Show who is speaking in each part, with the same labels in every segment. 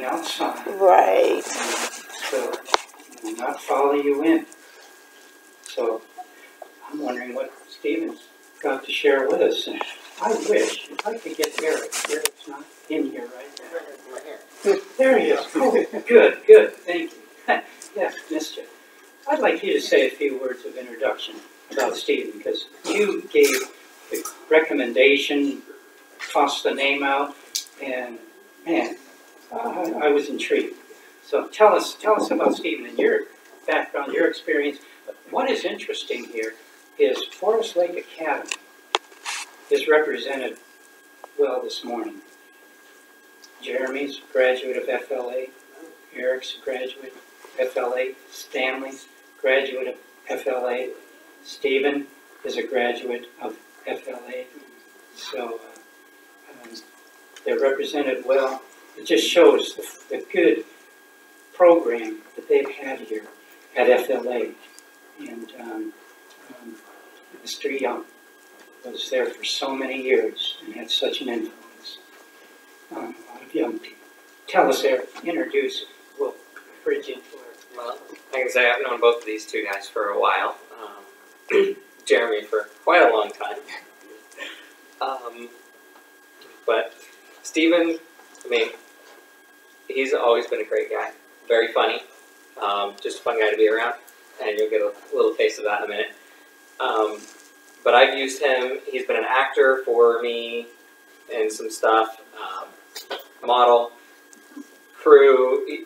Speaker 1: outside.
Speaker 2: Right.
Speaker 1: So, not follow you in. So, I'm wondering what Stephen's got to share with us. And I wish, if I could get Eric. Eric's not in here right now. There he is. Oh, good. Thank you. Yeah, missed you. I'd like you to say a few words of introduction about Stephen, because you gave the recommendation, tossed the name out, and man, I was intrigued. So tell us about Stephen and your background, your experience. What is interesting here is Forest Lake Academy is represented well this morning. Jeremy's a graduate of FLA, Eric's a graduate of FLA, Stanley's graduate of FLA, Stephen is a graduate of FLA. So they're represented well. It just shows the good program that they've had here at FLA. And Mr. Young was there for so many years and had such an influence on a lot of young people. Tell us, Eric, introduce, we'll bridge into our...
Speaker 3: Well, I can say I've known both of these two guys for a while. Jeremy for quite a long time. But Stephen, I mean, he's always been a great guy. Very funny. Just a fun guy to be around. And you'll get a little taste of that in a minute. But I've used him. He's been an actor for me in some stuff. Model, crew.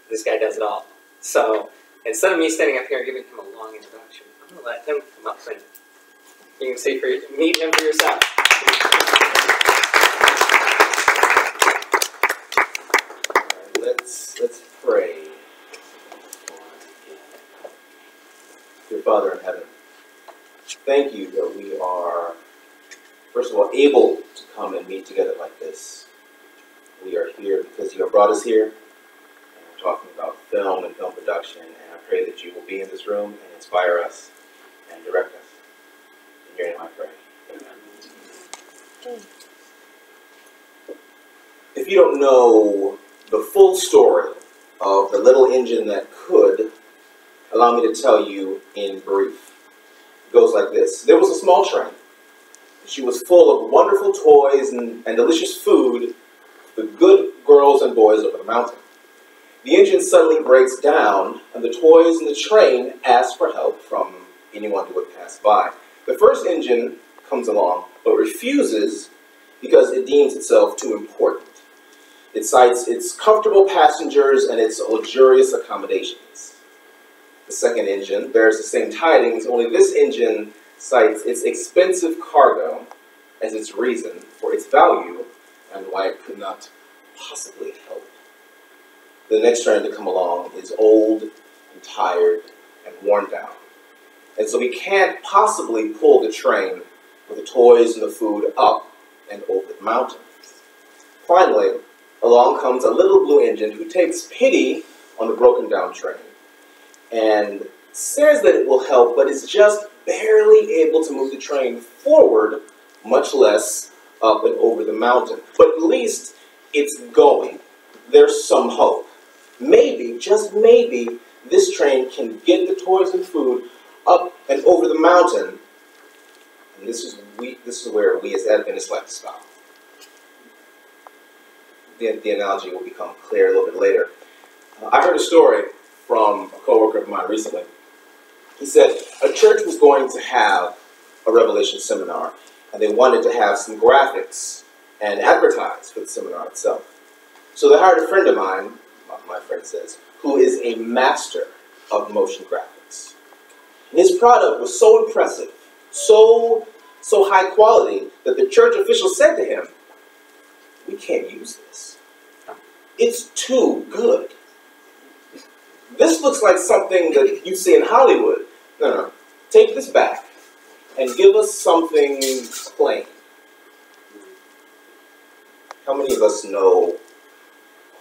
Speaker 3: This guy does it all. So instead of me standing up here and giving him a long introduction, I'm going to let him come up and you can meet him for yourself.
Speaker 4: Let's pray. Dear Father in heaven, thank you that we are, first of all, able to come and meet together like this. We are here because you have brought us here, and we're talking about film and film production, and I pray that you will be in this room and inspire us and direct us. In your name I pray. Amen. If you don't know the full story of the little engine that could, allow me to tell you in brief. It goes like this. There was a small train. She was full of wonderful toys and delicious food for good girls and boys over the mountain. The engine suddenly breaks down, and the toys in the train ask for help from anyone who would pass by. The first engine comes along, but refuses because it deems itself too important. It cites its comfortable passengers and its luxurious accommodations. The second engine bears the same tidings, only this engine cites its expensive cargo as its reason for its value and why it could not possibly help. The next train to come along is old and tired and worn down. And so we can't possibly pull the train with the toys and the food up and over the mountain. Finally, along comes a little blue engine who takes pity on the broken down train and says that it will help, but is just barely able to move the train forward, much less up and over the mountain. But at least it's going. There's some hope. Maybe, just maybe, this train can get the toys and food up and over the mountain. And this is where we as Adventists like to stop. The analogy will become clear a little bit later. I heard a story from a coworker of mine recently. He said a church was going to have a Revelation seminar, and they wanted to have some graphics and advertise for the seminar itself. So they hired a friend of mine, my friend says, who is a master of motion graphics. And his product was so impressive, so high quality, that the church officials said to him, "We can't use this. It's too good. This looks like something that you see in Hollywood. No. Take this back and give us something plain." How many of us know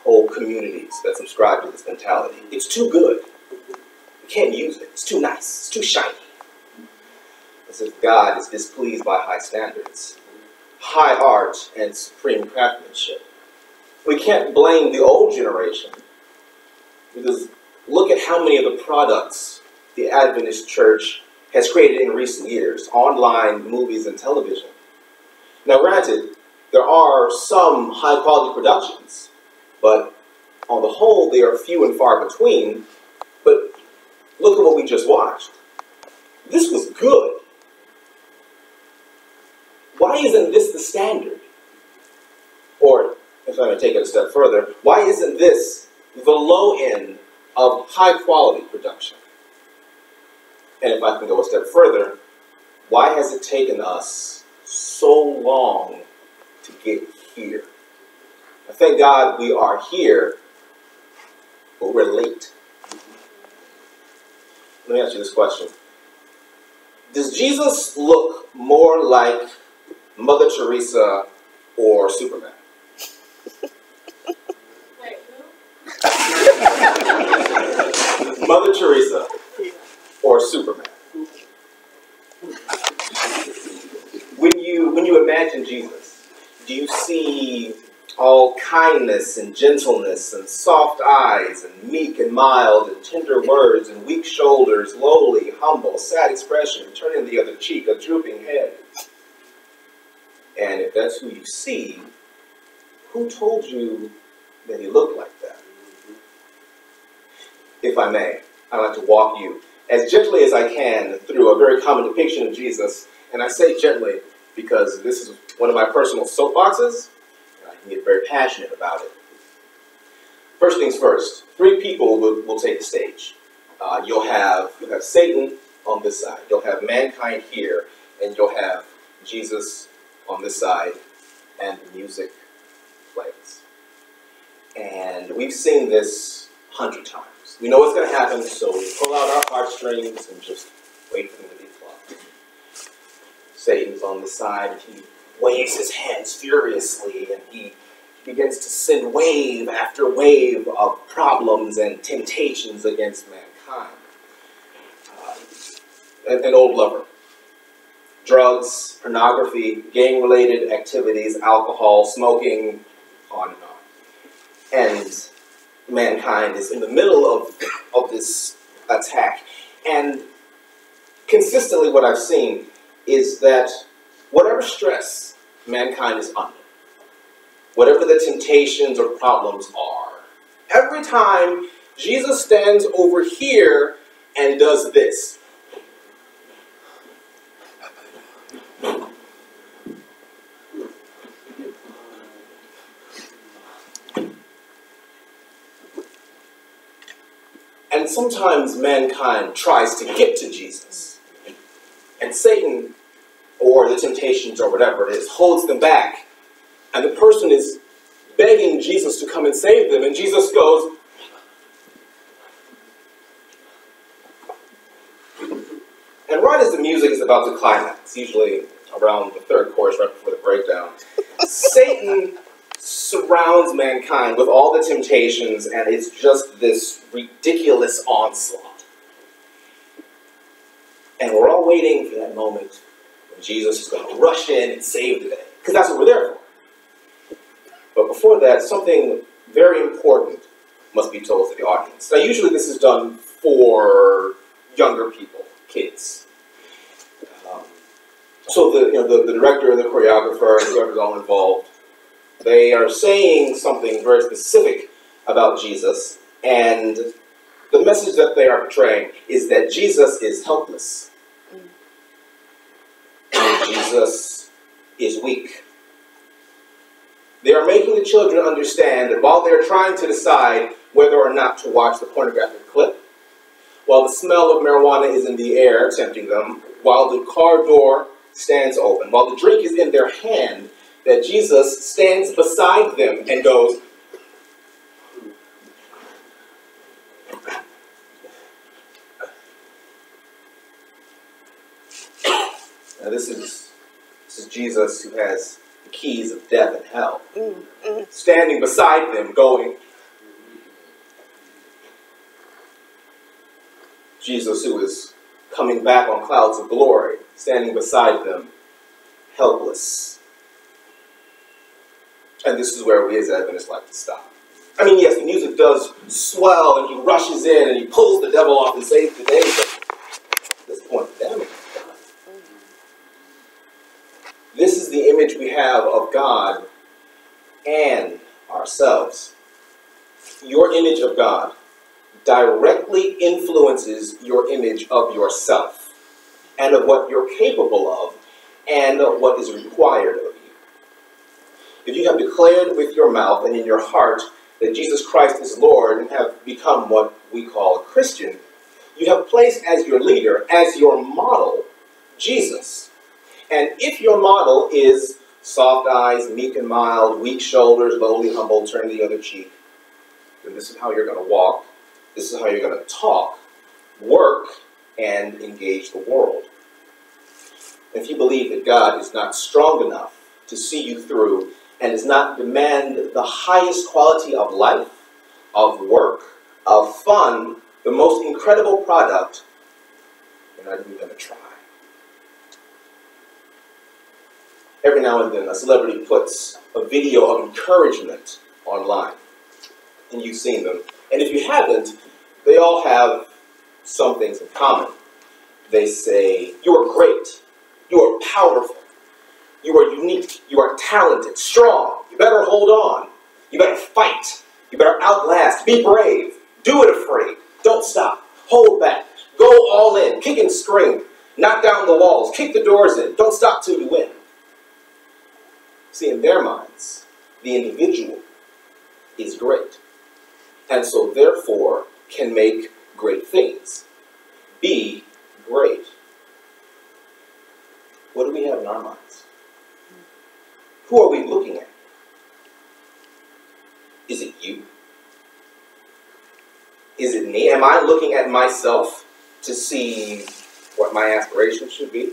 Speaker 4: whole communities that subscribe to this mentality? It's too good. We can't use it. It's too nice. It's too shiny. As if God is displeased by high standards, high art, and supreme craftsmanship. We can't blame the old generation, because look at how many of the products the Adventist Church has created in recent years, online, movies, and television. Now granted, there are some high-quality productions, but on the whole, they are few and far between. But look at what we just watched. This was good. Why isn't this the standard? Or, if I may take it a step further, why isn't this the low end of high-quality production? And if I can go a step further, why has it taken us so long to get here? I thank God we are here, but we're late. Let me ask you this question. Does Jesus look more like Mother Teresa or Superman?
Speaker 2: Wait, who?
Speaker 4: Mother Teresa or Superman? When you imagine Jesus, do you see all kindness and gentleness and soft eyes and meek and mild and tender words and weak shoulders, lowly, humble, sad expression, turning the other cheek, a drooping head? And if that's who you see, who told you that he looked like that? If I may, I'd like to walk you as gently as I can through a very common depiction of Jesus. And I say gently because this is one of my personal soapboxes, and I can get very passionate about it. First things first, three people will take the stage. You'll have Satan on this side, you'll have mankind here, and you'll have Jesus on this side, and the music plays. And we've seen this 100 times. We know what's going to happen, so we pull out our heartstrings and just wait for them to be plucked. Satan's on the side, he waves his hands furiously, and he begins to send wave after wave of problems and temptations against mankind. An old lover. Drugs, pornography, gang-related activities, alcohol, smoking, on and on. And mankind is in the middle of this attack. And consistently what I've seen is that whatever stress mankind is under, whatever the temptations or problems are, every time Jesus stands over here and does this. And sometimes mankind tries to get to Jesus. And Satan, or the temptations or whatever it is, holds them back. And the person is begging Jesus to come and save them. And Jesus goes, and right as the music is about to climax, usually around the third chorus, right before the breakdown, Satan surrounds mankind with all the temptations, and it's just this ridiculous onslaught. And we're all waiting for that moment when Jesus is going to rush in and save the day, because that's what we're there for. But before that, something very important must be told to the audience. Now, usually this is done for younger people, kids. So the director and the choreographer, whoever's all involved, they are saying something very specific about Jesus, and the message that they are portraying is that Jesus is helpless. Jesus is weak. They are making the children understand that while they're trying to decide whether or not to watch the pornographic clip, while the smell of marijuana is in the air tempting them, while the car door stands open, while the drink is in their hand, that Jesus stands beside them and goes, now this is Jesus who has the keys of death and hell, standing beside them going, Jesus who is coming back on clouds of glory, standing beside them, helpless. And this is where we as Adventists like to stop. I mean, yes, the music does swell, and he rushes in, and he pulls the devil off and saves the day, but at this point, the damage is done. This is the image we have of God and ourselves. Your image of God directly influences your image of yourself and of what you're capable of and of what is required of you. If you have declared with your mouth and in your heart that Jesus Christ is Lord and have become what we call a Christian, you have placed as your leader, as your model, Jesus. And if your model is soft eyes, meek and mild, weak shoulders, lowly, humble, turn the other cheek, then this is how you're going to walk. This is how you're going to talk, work, and engage the world. If you believe that God is not strong enough to see you through and does not demand the highest quality of life, of work, of fun, the most incredible product, you're not even going to try. Every now and then, a celebrity puts a video of encouragement online, and you've seen them. And if you haven't, they all have some things in common. They say, you are great, you are powerful, you are unique, you are talented, strong, you better hold on, you better fight, you better outlast, be brave, do it afraid, don't stop, hold back, go all in, kick and scream, knock down the walls, kick the doors in, don't stop till you win. See, in their minds, the individual is great, and so therefore can make great things, be great. What do we have in our minds? Who are we looking at? Is it you? Is it me? Am I looking at myself to see what my aspirations should be?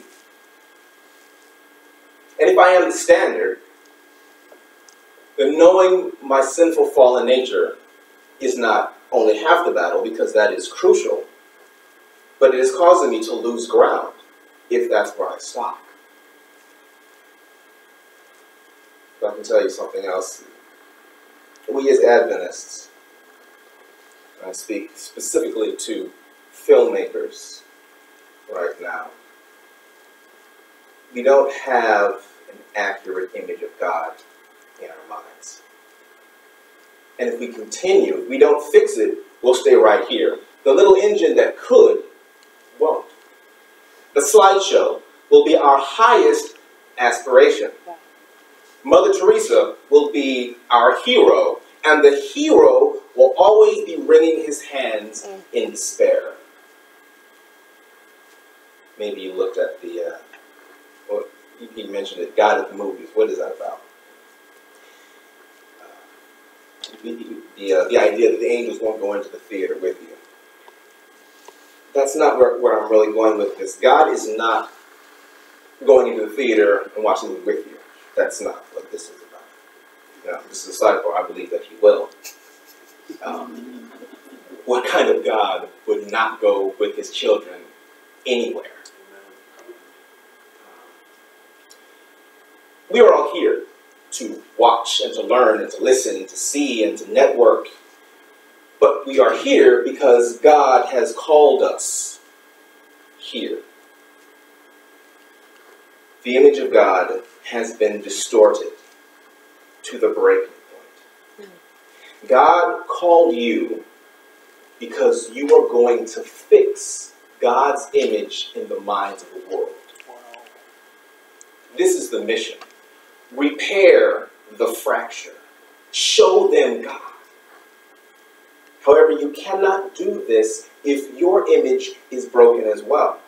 Speaker 4: And if I am the standard, then knowing my sinful fallen nature is not only half the battle, because that is crucial, but it is causing me to lose ground if that's where I stop. But I can tell you something else. We as Adventists, and I speak specifically to filmmakers right now, we don't have an accurate image of God in our minds. And if we continue, if we don't fix it, we'll stay right here. The little engine that could, won't. The slideshow will be our highest aspiration. Mother Teresa will be our hero, and the hero will always be wringing his hands in despair. Maybe you looked at the, well, you mentioned it, God at the Movies. What is that about? The idea that the angels won't go into the theater with you. That's not where I'm really going with this. God is not going into the theater and watching it with you. That's not what this is about. Now, this is a sidebar. I believe that he will. What kind of God would not go with his children anywhere? We are all here to watch and to learn and to listen and to see and to network. But we are here because God has called us here. The image of God has been distorted to the breaking point. God called you because you are going to fix God's image in the minds of the world. This is the mission. Repair the fracture. Show them God. However, you cannot do this if your image is broken as well.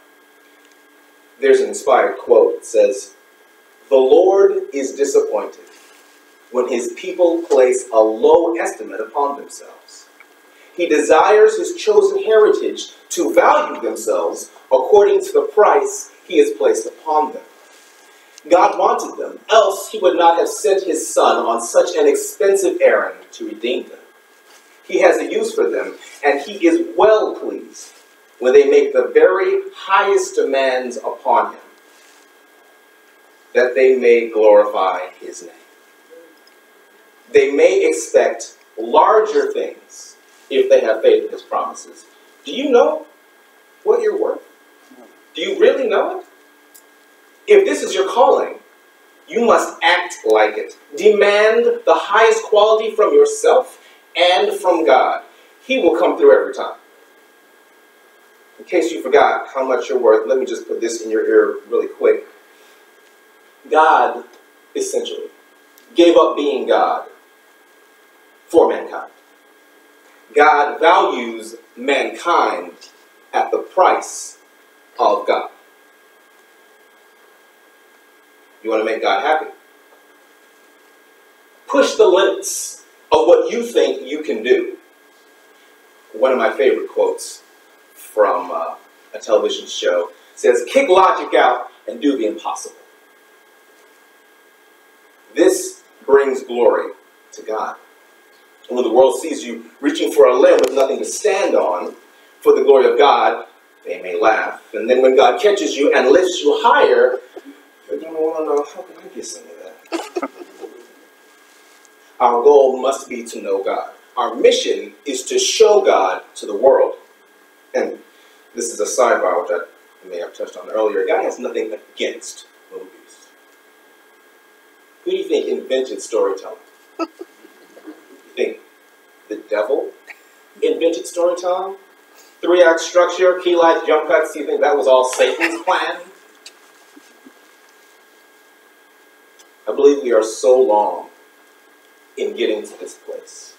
Speaker 4: There's an inspired quote. It says, "The Lord is disappointed when his people place a low estimate upon themselves. He desires his chosen heritage to value themselves according to the price he has placed upon them. God wanted them, else he would not have sent his son on such an expensive errand to redeem them. He has a use for them, and he is well pleased when they make the very highest demands upon him, that they may glorify his name." They may expect larger things if they have faith in his promises. Do you know what you're worth? Do you really know it? If this is your calling, you must act like it. Demand the highest quality from yourself and from God. He will come through every time. In case you forgot how much you're worth, let me just put this in your ear really quick. God, essentially, gave up being God for mankind. God values mankind at the price of God. You want to make God happy? Push the limits of what you think you can do. One of my favorite quotes from a television show says, kick logic out and do the impossible. This brings glory to God. And when the world sees you reaching for a limb with nothing to stand on for the glory of God, they may laugh. And then when God catches you and lifts you higher, they're going to want to know, how can I get some of that? Our goal must be to know God. Our mission is to show God to the world. And this is a sidebar which I may have touched on earlier. God has nothing against movies. Who do you think invented storytelling? You think the devil invented storytelling? 3-act structure, key lights, jump cuts, you think that was all Satan's plan? I believe we are so long in getting to this place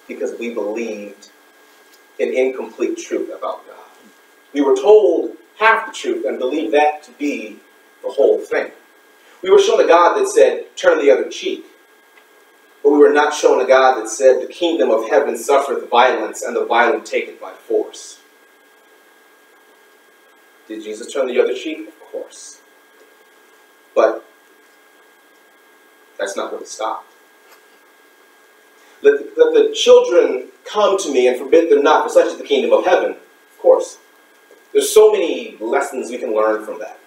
Speaker 4: because we believed an incomplete truth about God. We were told half the truth and believed that to be the whole thing. We were shown a God that said, turn the other cheek. But we were not shown a God that said, the kingdom of heaven suffereth violence and the violent take it by force. Did Jesus turn the other cheek? Of course. But that's not where it stopped. Let the children come to me and forbid them not, for such is the kingdom of heaven. Of course. There's so many lessons we can learn from that.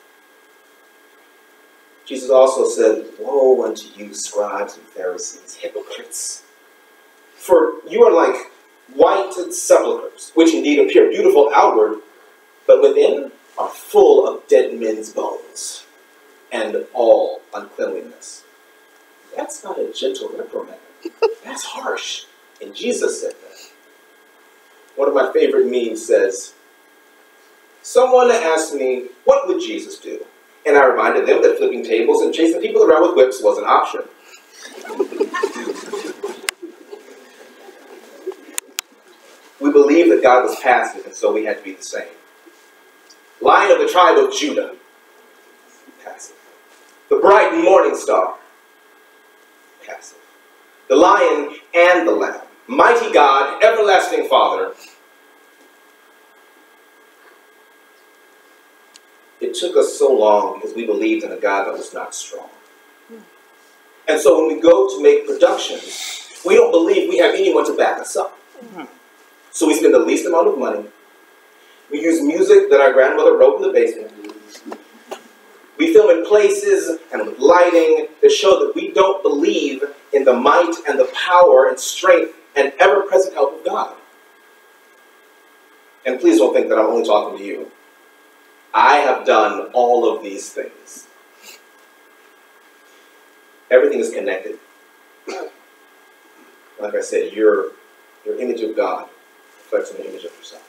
Speaker 4: Jesus also said, woe unto you, scribes and Pharisees, hypocrites. For you are like whited sepulchres, which indeed appear beautiful outward, but within are full of dead men's bones and all uncleanliness. That's not a gentle reprimand. That's harsh. And Jesus said that. One of my favorite memes says, someone asked me, what would Jesus do? And I reminded them that flipping tables and chasing people around with whips was an option. We believed that God was passive, and so we had to be the same. Lion of the tribe of Judah, passive. The bright morning star, passive. The lion and the lamb, mighty God, everlasting Father. It took us so long because we believed in a God that was not strong. And so when we go to make productions, we don't believe we have anyone to back us up. So we spend the least amount of money. We use music that our grandmother wrote in the basement. We film in places and with lighting that show that we don't believe in the might and the power and strength and ever-present help of God. And please don't think that I'm only talking to you. I have done all of these things. Everything is connected. Like I said, your image of God reflects an image of yourself.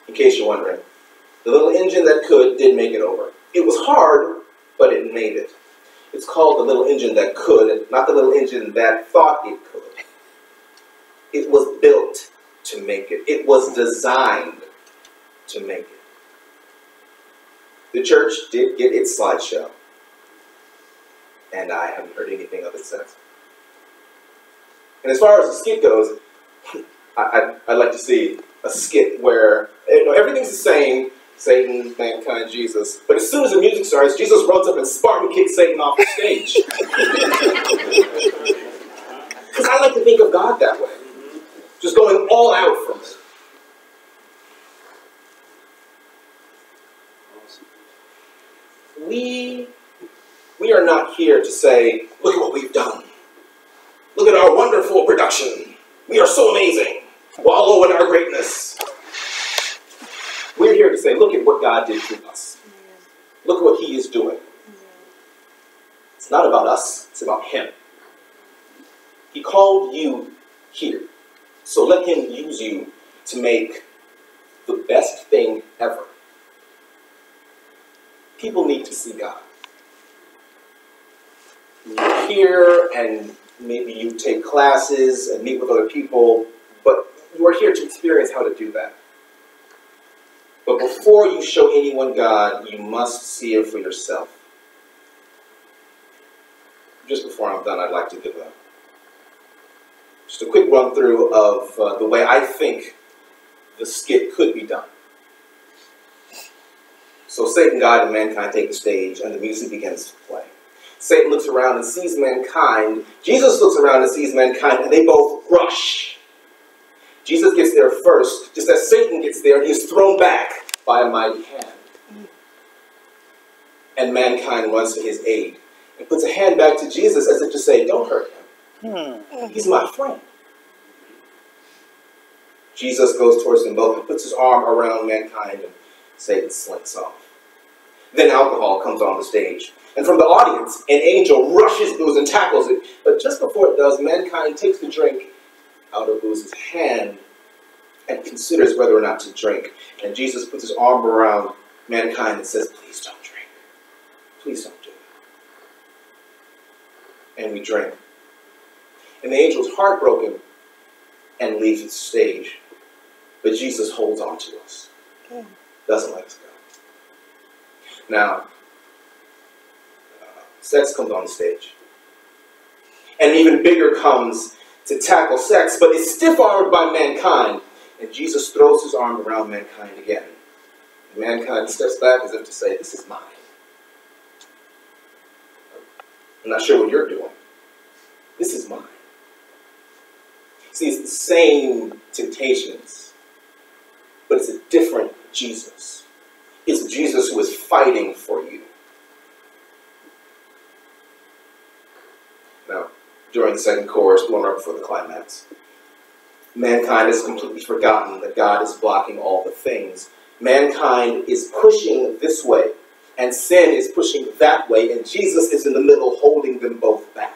Speaker 4: In case you're wondering, the little engine that could did make it over. It was hard, but it made it. It's called the little engine that could, not the little engine that thought it could. It was built to make it. It was designed to make it. The church did get its slideshow, and I haven't heard anything of it since. And as far as the skit goes, I'd like to see a skit where everything's the same, Satan, mankind, Jesus, but as soon as the music starts, Jesus runs up and Spartan kicks Satan off the stage. Because I like to think of God that way, just going all out from it. We are not here to say, look at what we've done. Look at our wonderful production. We are so amazing. Wallow in our greatness. We're here to say, look at what God did through us. Look at what he is doing. It's not about us, it's about him. He called you here. So let him use you to make the best thing ever. People need to see God. You're here and maybe you take classes and meet with other people, but you are here to experience how to do that. But before you show anyone God, you must see it for yourself. Just before I'm done, I'd like to give just a quick run through of the way I think the skit could be done. So Satan, God, and mankind take the stage, and the music begins to play. Satan looks around and sees mankind. Jesus looks around and sees mankind, and they both rush. Jesus gets there first, just as Satan gets there, and he is thrown back by a mighty hand. And mankind runs to his aid and puts a hand back to Jesus as if to say, don't hurt him. He's my friend. Jesus goes towards them both and puts his arm around mankind, and Satan slinks off. Then alcohol comes on the stage. And from the audience, an angel rushes booze and tackles it. But just before it does, mankind takes the drink out of booze's hand and considers whether or not to drink. And Jesus puts his arm around mankind and says, please don't drink. Please don't do it. And we drink. And the angel's heartbroken and leaves the stage. But Jesus holds on to us. Doesn't let us go. Now, sex comes on the stage. And an even bigger comes to tackle sex, but is stiff-armed by mankind. And Jesus throws his arm around mankind again. And mankind steps back as if to say, this is mine. I'm not sure what you're doing. This is mine. See, it's the same temptations, but it's a different Jesus. It's a Jesus who is fighting for you. Now, during the second chorus, one right before the climax, mankind has completely forgotten that God is blocking all the things. Mankind is pushing this way, and sin is pushing that way, and Jesus is in the middle holding them both back.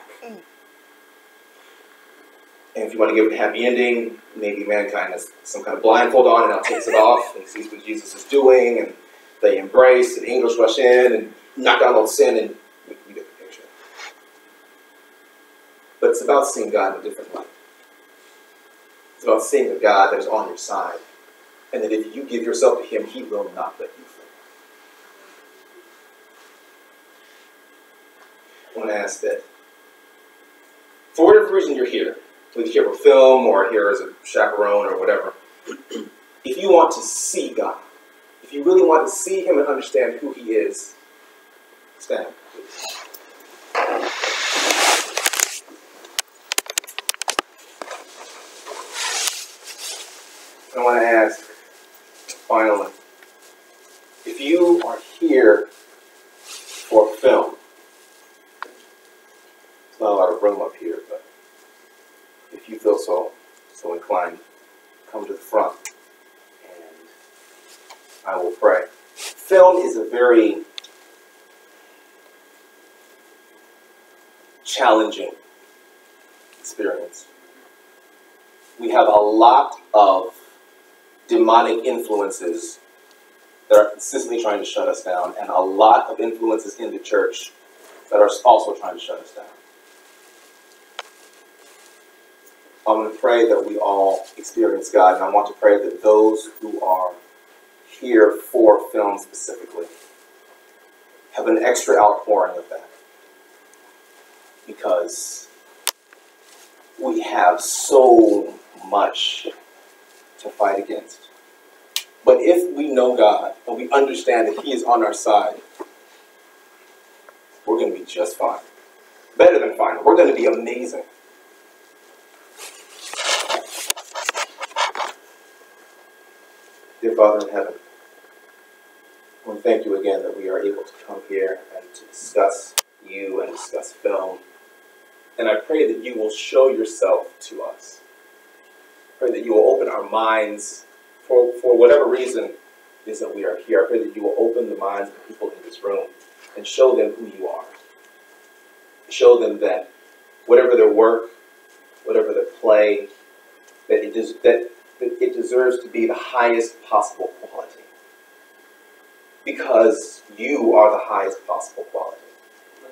Speaker 4: And if you want to give it a happy ending, maybe mankind has some kind of blindfold on and now takes it off and sees what Jesus is doing, and they embrace, and angels rush in and knock down all sin, and you get the picture. But it's about seeing God in a different light. It's about seeing a God that is on your side, and that if you give yourself to him, he will not let you fall. I want to ask that, for whatever reason you're here, whether you're here for film or here as a chaperone or whatever, if you want to see God, if you really want to see him and understand who he is, stand, please. I want to ask, finally, if you are here for film, there's not a lot of room up here, but if you feel so inclined, come to the front and I will pray. Film is a very challenging experience. We have a lot of demonic influences that are consistently trying to shut us down, and a lot of influences in the church that are also trying to shut us down. I'm going to pray that we all experience God, and I want to pray that those who are here for film specifically have an extra outpouring of that, because we have so much to fight against. But if we know God and we understand that he is on our side, we're going to be just fine. Better than fine. We're going to be amazing. Dear Father in heaven, I want to thank you again that we are able to come here and to discuss you and discuss film. And I pray that you will show yourself to us. I pray that you will open our minds for whatever reason it is that we are here. I pray that you will open the minds of the people in this room and show them who you are. Show them that whatever their work, whatever their play, that it deserves to be the highest possible quality. Because you are the highest possible quality. I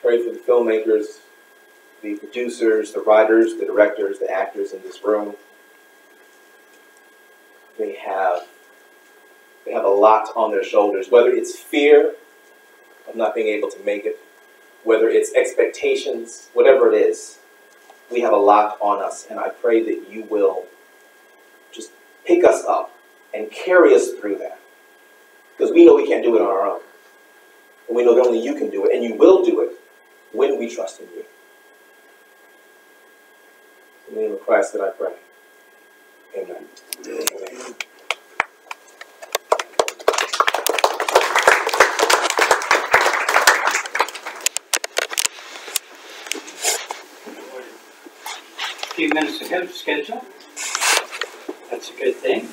Speaker 4: pray for the filmmakers, the producers, the writers, the directors, the actors in this room. They have a lot on their shoulders, whether it's fear of not being able to make it, whether it's expectations, whatever it is, we have a lot on us, and I pray that you will just pick us up and carry us through that. Because we know we can't do it on our own. And we know that only you can do it, and you will do it when we trust in you. In the name of Christ that I pray. Amen. Amen.
Speaker 1: A few minutes ahead of schedule. That's a good thing.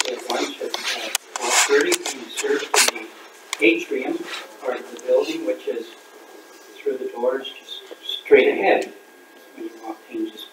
Speaker 1: We have lunch at 12:30 being served in the atrium part of the building, which is through the doors just straight ahead. When you walk in, just